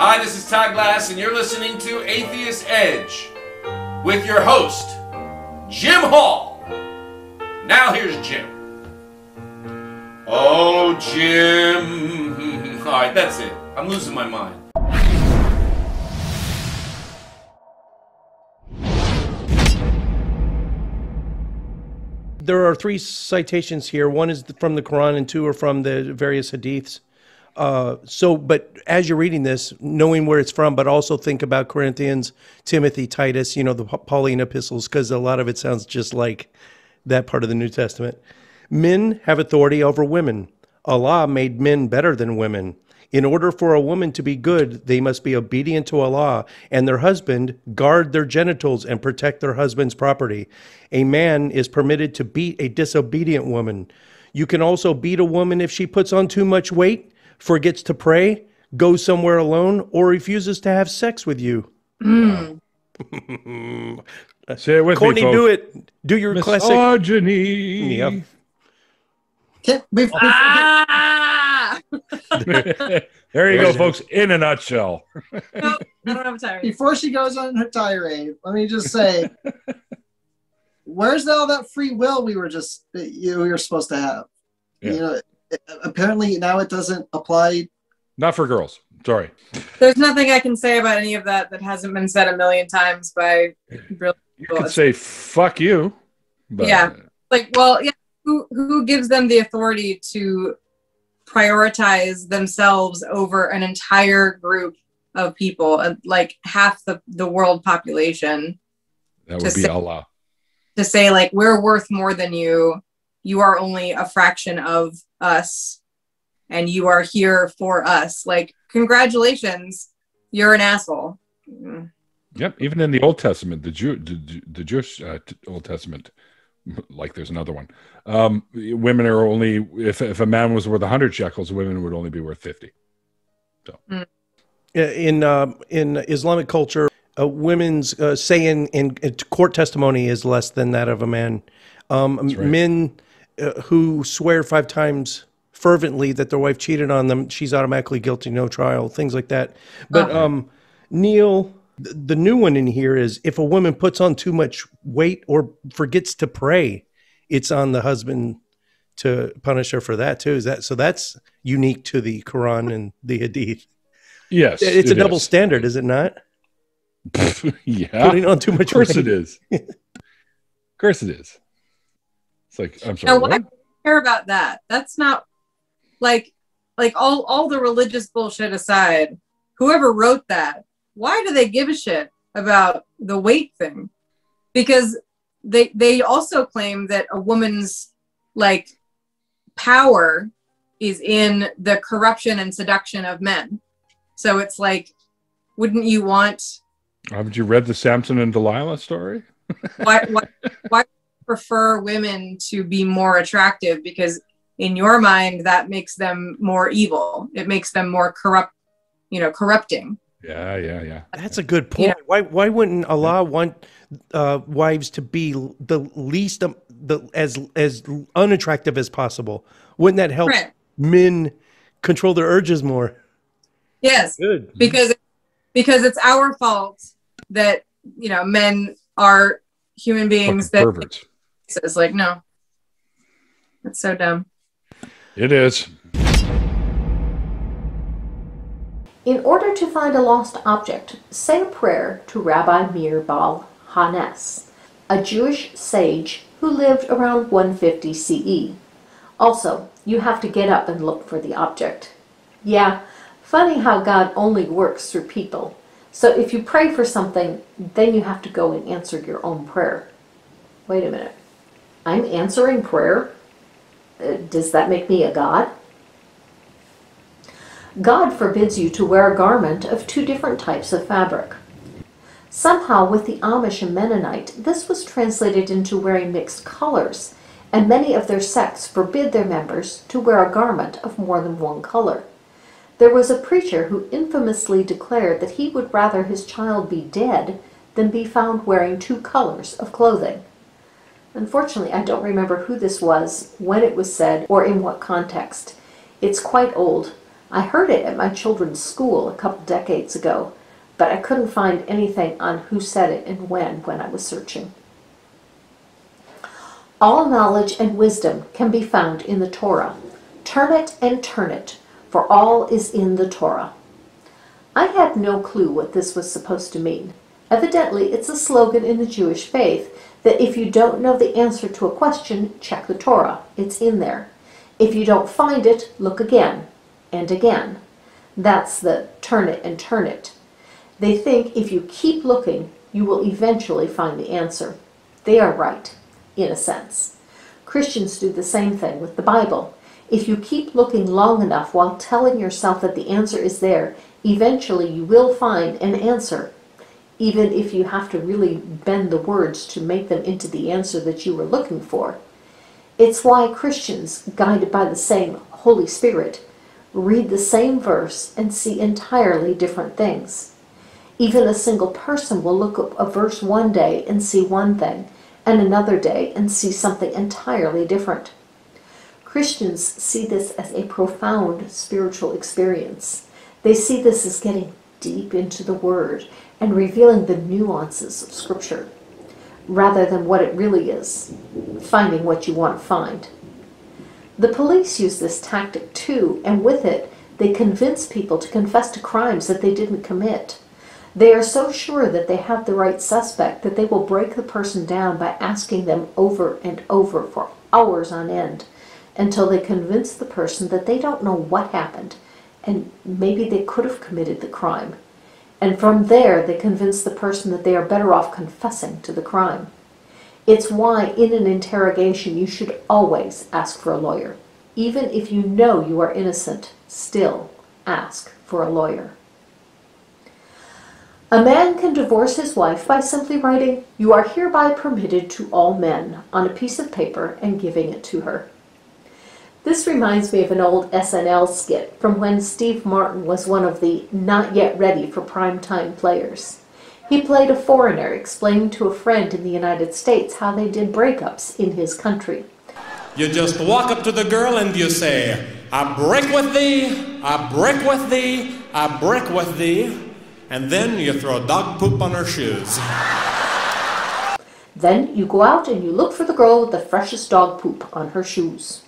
Hi, this is Todd Glass, and you're listening to Atheist Edge with your host, Jim Hall. Now here's Jim. Oh, Jim. All right, that's it. I'm losing my mind. There are 3 citations here. One is from the Quran and 2 are from the various hadiths. But as you're reading this, knowing where it's from, but also think about Corinthians, Timothy, Titus, the Pauline epistles, because a lot of it sounds just like that part of the New Testament. Men have authority over women. Allah made men better than women. In order for a woman to be good, they must be obedient to Allah, and their husband guard their genitals and protect their husband's property. A man is permitted to beat a disobedient woman. You can also beat a woman if she puts on too much weight, forgets to pray, goes somewhere alone, or refuses to have sex with you. Say it with Courtney, me, folks. do it. Do your classic. Misogyny. Yep. There you go, folks. In a nutshell. No, I don't have a tirade. Before she goes on her tirade, let me just say, where's all that free will we were supposed to have? Yeah. Apparently now it doesn't apply. Not for girls. Sorry. There's nothing I can say about any of that that hasn't been said a million times by real You people. could say "fuck you," but Yeah. Who gives them the authority to prioritize themselves over an entire group of people, like half the world population? that would be Allah. To say, like, we're worth more than you. You are only a fraction of us, and you are here for us. Like, congratulations, you're an asshole. Yep. Even in the Old Testament, the Jewish Old Testament, like there's another one. Women are only, if a man was worth 100 shekels, women would only be worth 50. So, In Islamic culture, women's say in court testimony is less than that of a man. right. Men who swear 5 times fervently that their wife cheated on them, she's automatically guilty, no trial, things like that. But Neil, the new one in here is if a woman puts on too much weight or forgets to pray, it's on the husband to punish her for that too. So that's unique to the Quran and the Hadith. yes, It's a it double is. standard, is it not? Yeah. Putting on too much Of course weight. it is. Of course it is. It's like, I'm sorry, Now, why what? do you care about that? That's not like all the religious bullshit aside, whoever wrote that, why do they give a shit about the weight thing? Because they also claim that a woman's like power is in the corruption and seduction of men. So it's like, wouldn't you want? Haven't you read the Samson and Delilah story? why prefer women to be more attractive? Because in your mind, that makes them more evil. It makes them more corrupting. Yeah. That's a good point. Why wouldn't Allah want wives to be the least as unattractive as possible? Wouldn't that help men control their urges more? Yes, Good. because it's our fault that men are human beings Fucking that perverts. it's like, no, that's so dumb. It is. In order to find a lost object, say a prayer to Rabbi Meir Baal Hanes, a Jewish sage who lived around 150 CE. Also, you have to get up and look for the object. Yeah, funny how God only works through people. So if you pray for something, then you have to go and answer your own prayer. Wait a minute. I'm answering prayer? Does that make me a god? God forbids you to wear a garment of 2 different types of fabric. Somehow, with the Amish and Mennonite, this was translated into wearing mixed colors, and many of their sects forbid their members to wear a garment of more than one color. There was a preacher who infamously declared that he would rather his child be dead than be found wearing 2 colors of clothing. Unfortunately, I don't remember who this was, when it was said, or in what context. It's quite old. I heard it at my children's school a couple decades ago, but I couldn't find anything on who said it and when I was searching. All knowledge and wisdom can be found in the Torah. Turn it and turn it, for all is in the Torah. I had no clue what this was supposed to mean. Evidently, it's a slogan in the Jewish faith that if you don't know the answer to a question, check the Torah. It's in there. If you don't find it, look again and again. That's the turn it and turn it. They think if you keep looking, you will eventually find the answer. They are right, in a sense. Christians do the same thing with the Bible. If you keep looking long enough while telling yourself that the answer is there, eventually you will find an answer, even if you have to really bend the words to make them into the answer that you were looking for. It's why Christians, guided by the same Holy Spirit, read the same verse and see entirely different things. Even a single person will look at a verse one day and see one thing, and another day and see something entirely different. Christians see this as a profound spiritual experience. They see this as getting deep into the Word and revealing the nuances of Scripture, rather than what it really is, finding what you want to find. The police use this tactic too, and with it, they convince people to confess to crimes that they didn't commit. They are so sure that they have the right suspect that they will break the person down by asking them over and over for hours on end, until they convince the person that they don't know what happened, and maybe they could have committed the crime. And from there, they convince the person that they are better off confessing to the crime. It's why in an interrogation you should always ask for a lawyer. Even if you know you are innocent, still ask for a lawyer. A man can divorce his wife by simply writing, "You are hereby permitted to all men," on a piece of paper and giving it to her. This reminds me of an old SNL skit from when Steve Martin was one of the not yet ready for primetime players. He played a foreigner explaining to a friend in the United States how they did breakups in his country. You just walk up to the girl and you say, "I break with thee, I break with thee, I break with thee," and then you throw dog poop on her shoes. Then you go out and you look for the girl with the freshest dog poop on her shoes.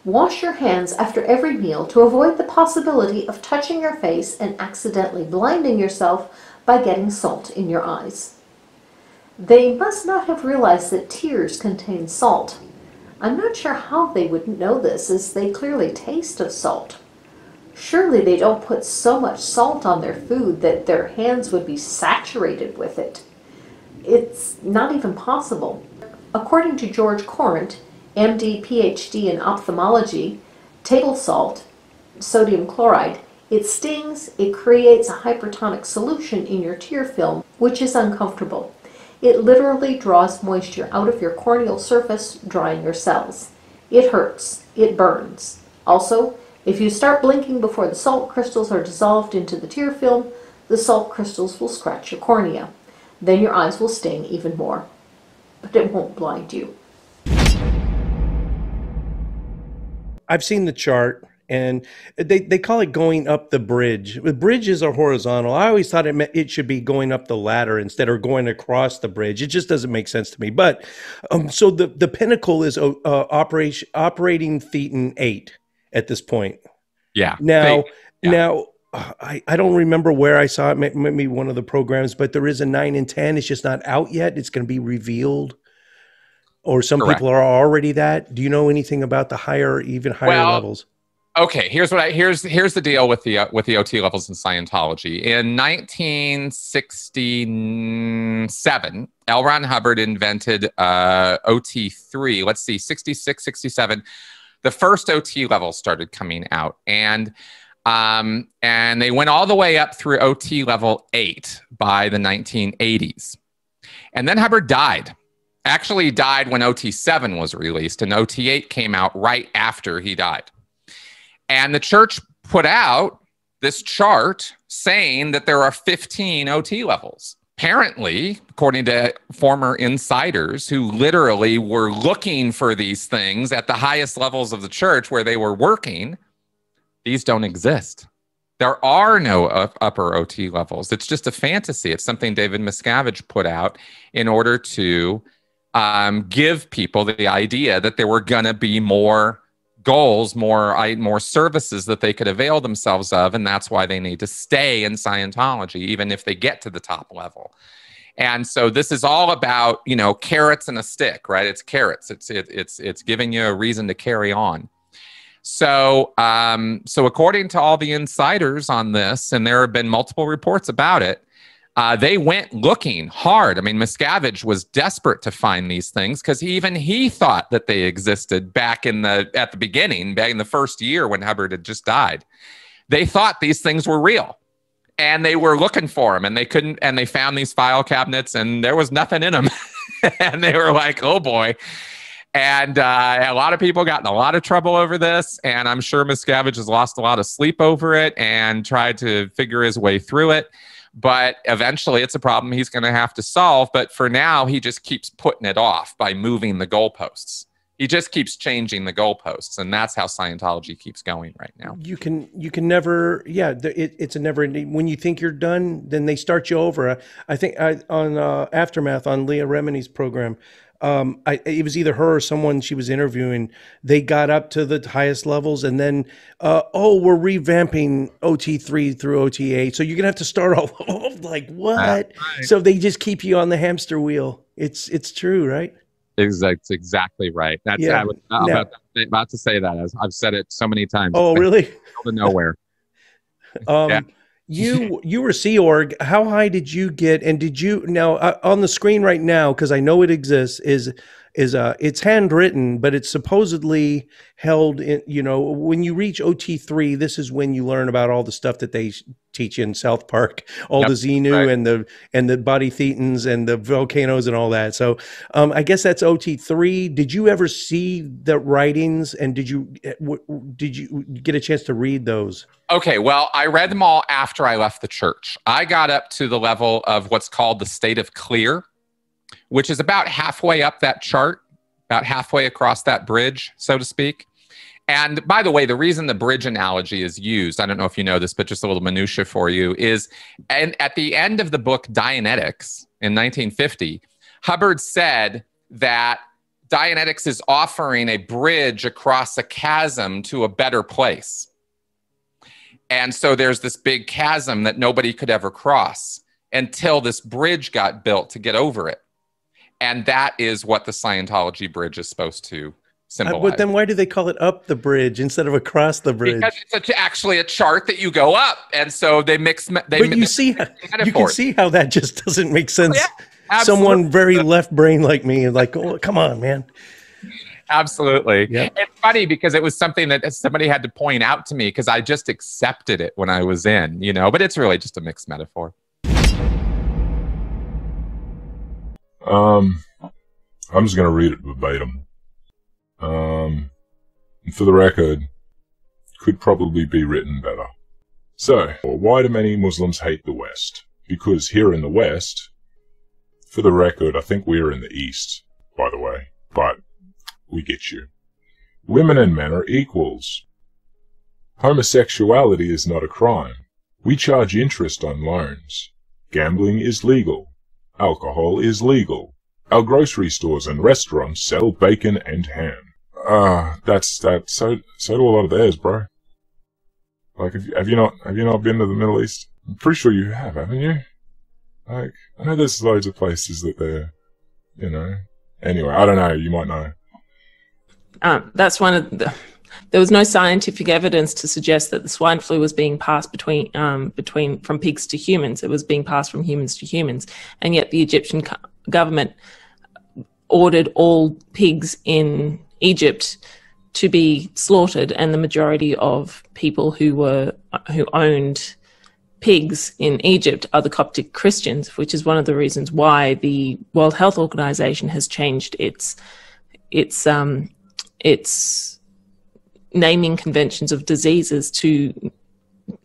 Wash your hands after every meal to avoid the possibility of touching your face and accidentally blinding yourself by getting salt in your eyes. They must not have realized that tears contain salt. I'm not sure how they would know this, as they clearly taste of salt. Surely they don't put so much salt on their food that their hands would be saturated with it. It's not even possible. According to George Courant, MD, PhD in ophthalmology, table salt, sodium chloride, it stings, it creates a hypertonic solution in your tear film, which is uncomfortable. It literally draws moisture out of your corneal surface, drying your cells. It hurts. It burns. Also, if you start blinking before the salt crystals are dissolved into the tear film, the salt crystals will scratch your cornea. Then your eyes will sting even more. But it won't blind you. I've seen the chart, and they call it going up the bridge. The bridges are horizontal. I always thought it should be going up the ladder instead of going across the bridge. It just doesn't make sense to me. But so the pinnacle is operating thetan 8 at this point. Yeah. Now, I don't remember where I saw it. Maybe one of the programs, but there is a 9 and 10. It's just not out yet. It's going to be revealed. Or some Correct. people are already that. Do you know anything about the even higher levels? Okay, here's the deal with the OT levels in Scientology. In 1967, L. Ron Hubbard invented OT3. Let's see, 66, 67. The first OT levels started coming out, and they went all the way up through OT level 8 by the 1980s. And then Hubbard died. Actually died when OT7 was released, and OT8 came out right after he died. And the church put out this chart saying that there are 15 OT levels. apparently, according to former insiders who literally were looking for these things at the highest levels of the church where they were working, these don't exist. There are no upper OT levels. It's just a fantasy. It's something David Miscavige put out in order to give people the idea that there were going to be more goals, more services that they could avail themselves of, and that's why they need to stay in Scientology, even if they get to the top level. And so this is all about, you know, carrots and a stick, right? It's carrots. It's giving you a reason to carry on. So so according to all the insiders on this, and there have been multiple reports about it, they went looking hard. I mean, Miscavige was desperate to find these things because even he thought that they existed back at the beginning, back in the first year when Hubbard had just died. They thought these things were real, and they were looking for them, and they couldn't. And they found these file cabinets, and there was nothing in them, and they were like, "Oh boy." And a lot of people got in a lot of trouble over this, and I'm sure Miscavige has lost a lot of sleep over it and tried to figure his way through it. But eventually it's a problem he's going to have to solve. But for now, he just keeps putting it off by moving the goalposts. He just keeps changing the goalposts. And that's how Scientology keeps going right now. You can never, it's a never ending. When you think you're done, then they start you over. I think on Aftermath on Leah Remini's program, it was either her or someone she was interviewing. They got up to the highest levels, and then, we're revamping OT3 through OT8. So you're gonna have to start all over. Like what? Right. So they just keep you on the hamster wheel. It's true, right? Exactly right. That's I was about to say that. I've said it so many times. Oh, really? To nowhere. You were Sea Org. How high did you get? And did you now on the screen right now? Because I know it exists. Is it's handwritten, but it's supposedly held in. You know, when you reach OT3, this is when you learn about all the stuff that they teach you in South Park, all the Xenu and the body thetans and the volcanoes and all that. So I guess that's OT3. Did you ever see the writings? And did you get a chance to read those? Okay, well, I read them all after I left the church. I got up to the level of what's called the state of clear, which is about halfway up that chart, about halfway across that bridge, so to speak. And by the way, the reason the bridge analogy is used, I don't know if you know this, but just a little minutia for you, is and at the end of the book Dianetics in 1950, Hubbard said that Dianetics is offering a bridge across a chasm to a better place. And so there's this big chasm that nobody could ever cross until this bridge got built to get over it. And that is what the Scientology bridge is supposed to symbolize. But then why do they call it up the bridge instead of across the bridge? Because it's actually a chart that you go up. And so they mix. But you can see how that just doesn't make sense. Yeah, someone very left brain like me is like, oh, come on, man. Absolutely. Yep. It's funny because it was something that somebody had to point out to me because I just accepted it when I was in, you know, but it's really just a mixed metaphor. I'm just going to read it verbatim. And for the record, could probably be written better. So, why do many Muslims hate the West? Because here in the West, for the record, I think we're in the East, by the way, but we get you. Women and men are equals. Homosexuality is not a crime. We charge interest on loans. Gambling is legal. Alcohol is legal. Our grocery stores and restaurants sell bacon and ham. That's that. So do a lot of theirs, bro. Like, have you not been to the Middle East? I'm pretty sure you have, haven't you? Like, I know there's loads of places that they're, you know. Anyway, I don't know. You might know. That's one of the. There was no scientific evidence to suggest that the swine flu was being passed from pigs to humans. It was being passed from humans to humans, and yet the Egyptian government ordered all pigs in Egypt to be slaughtered, and the majority of people who owned pigs in Egypt are the Coptic Christians, which is one of the reasons why the World Health Organization has changed its naming conventions of diseases to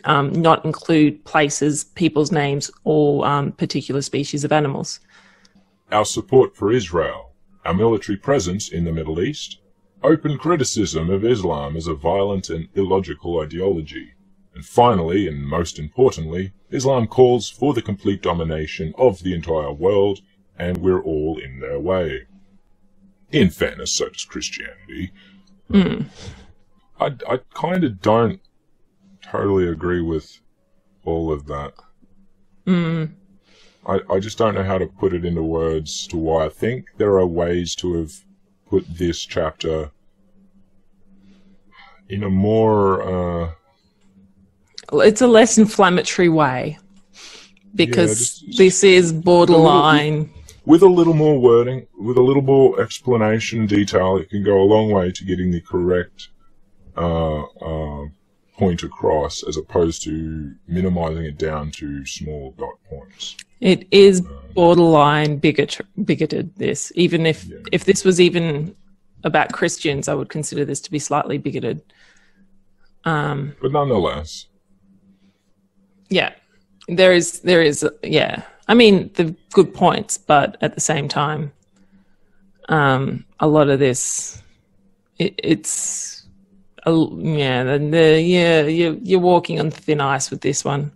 not include places, people's names, or particular species of animals. Our support for Israel, our military presence in the Middle East, open criticism of Islam as a violent and illogical ideology, and finally, and most importantly, Islam calls for the complete domination of the entire world, and we're all in their way. In fairness, so does Christianity. I kind of don't totally agree with all of that. I just don't know how to put it into words to why I think there are ways to have put this chapter in a more... it's a less inflammatory way, because this is borderline... With a little more wording, with a little more explanation and detail, it can go a long way to getting the correct point across, as opposed to minimizing it down to small dot points. It is borderline bigoted, this. Even if this was even about Christians, I would consider this to be slightly bigoted. But nonetheless. Yeah. There is, I mean, the good points, but at the same time, a lot of this, you're walking on thin ice with this one.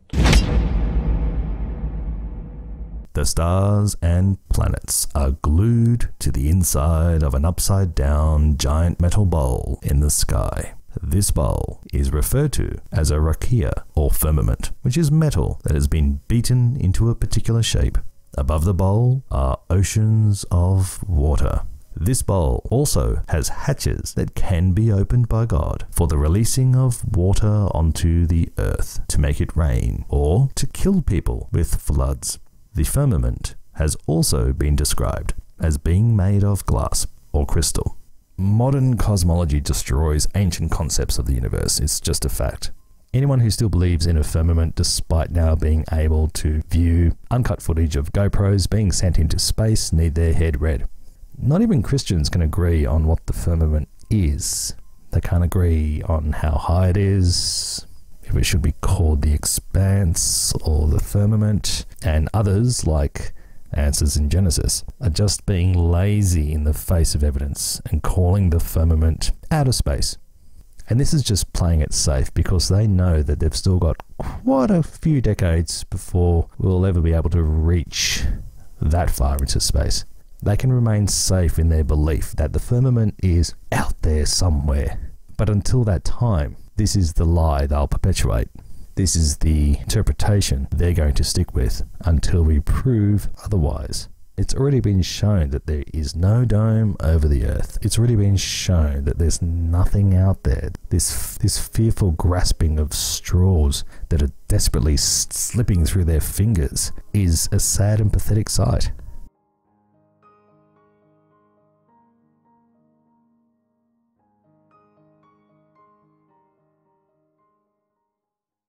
The stars and planets are glued to the inside of an upside-down giant metal bowl in the sky. This bowl is referred to as a rakia, or firmament, which is metal that has been beaten into a particular shape. Above the bowl are oceans of water. This bowl also has hatches that can be opened by God for the releasing of water onto the earth to make it rain, or to kill people with floods. The firmament has also been described as being made of glass or crystal. Modern cosmology destroys ancient concepts of the universe. It's just a fact. Anyone who still believes in a firmament, despite now being able to view uncut footage of GoPros being sent into space, need their head read. Not even Christians can agree on what the firmament is. They can't agree on how high it is, if it should be called the expanse or the firmament, and others, like Answers in Genesis, are just being lazy in the face of evidence and calling the firmament outer space. And this is just playing it safe, because they know that they've still got quite a few decades before we'll ever be able to reach that far into space. They can remain safe in their belief that the firmament is out there somewhere. But until that time, this is the lie they'll perpetuate. This is the interpretation they're going to stick with until we prove otherwise. It's already been shown that there is no dome over the earth. It's already been shown that there's nothing out there. This fearful grasping of straws that are desperately slipping through their fingers is a sad and pathetic sight.